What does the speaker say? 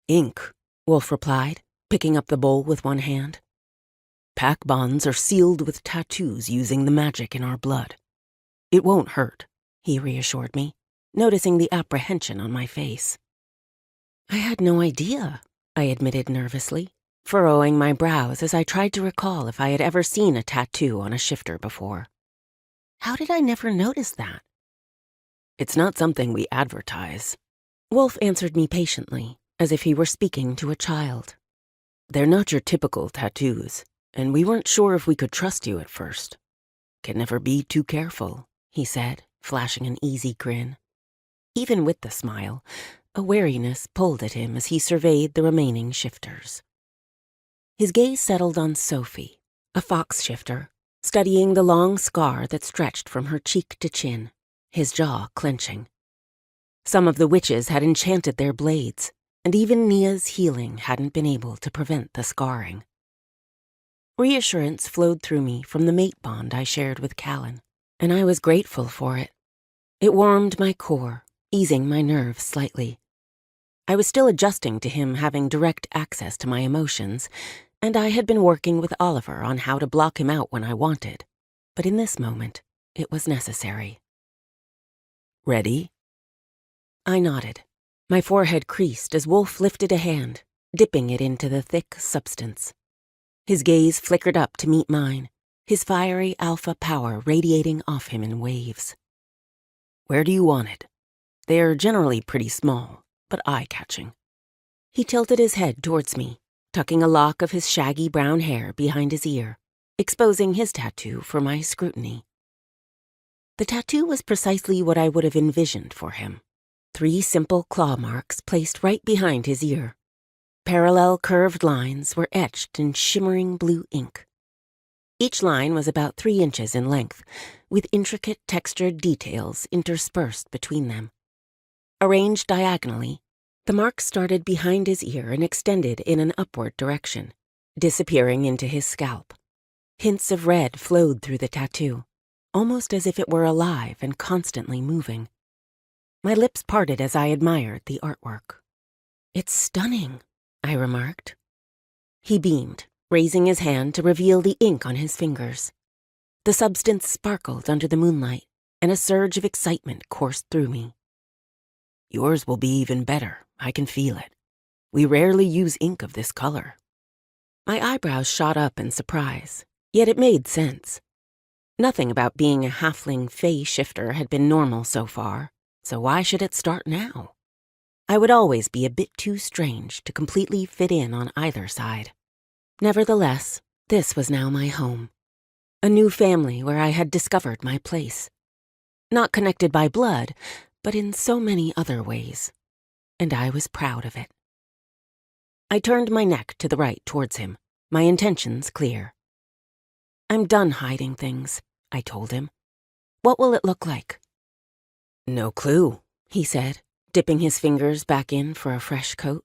Ink, Wolf replied, picking up the bowl with one hand. Pack bonds are sealed with tattoos using the magic in our blood. It won't hurt, he reassured me, noticing the apprehension on my face. I had no idea, I admitted nervously, furrowing my brows as I tried to recall if I had ever seen a tattoo on a shifter before. How did I never notice that? It's not something we advertise. Wolf answered me patiently, as if he were speaking to a child. They're not your typical tattoos, and we weren't sure if we could trust you at first. Can never be too careful, he said, flashing an easy grin. Even with the smile, a wariness pulled at him as he surveyed the remaining shifters. His gaze settled on Sophie, a fox shifter, studying the long scar that stretched from her cheek to chin, his jaw clenching. Some of the witches had enchanted their blades, and even Nia's healing hadn't been able to prevent the scarring. Reassurance flowed through me from the mate bond I shared with Callan, and I was grateful for it. It warmed my core, easing my nerves slightly. I was still adjusting to him having direct access to my emotions, and I had been working with Oliver on how to block him out when I wanted, but in this moment, it was necessary. Ready? I nodded. My forehead creased as Wolf lifted a hand, dipping it into the thick substance. His gaze flickered up to meet mine, his fiery alpha power radiating off him in waves. Where do you want it? They're generally pretty small, but eye-catching. He tilted his head towards me, tucking a lock of his shaggy brown hair behind his ear, exposing his tattoo for my scrutiny. The tattoo was precisely what I would have envisioned for him. 3 simple claw marks placed right behind his ear. Parallel curved lines were etched in shimmering blue ink. Each line was about 3 inches in length, with intricate textured details interspersed between them. Arranged diagonally, the marks started behind his ear and extended in an upward direction, disappearing into his scalp. Hints of red flowed through the tattoo, almost as if it were alive and constantly moving. My lips parted as I admired the artwork. It's stunning, I remarked. He beamed, raising his hand to reveal the ink on his fingers. The substance sparkled under the moonlight, and a surge of excitement coursed through me. Yours will be even better, I can feel it. We rarely use ink of this color. My eyebrows shot up in surprise, yet it made sense. Nothing about being a halfling fae shifter had been normal so far, so why should it start now? I would always be a bit too strange to completely fit in on either side. Nevertheless, this was now my home. A new family where I had discovered my place. Not connected by blood, but in so many other ways. And I was proud of it. I turned my neck to the right towards him, my intentions clear. I'm done hiding things, I told him. What will it look like? No clue, he said, dipping his fingers back in for a fresh coat.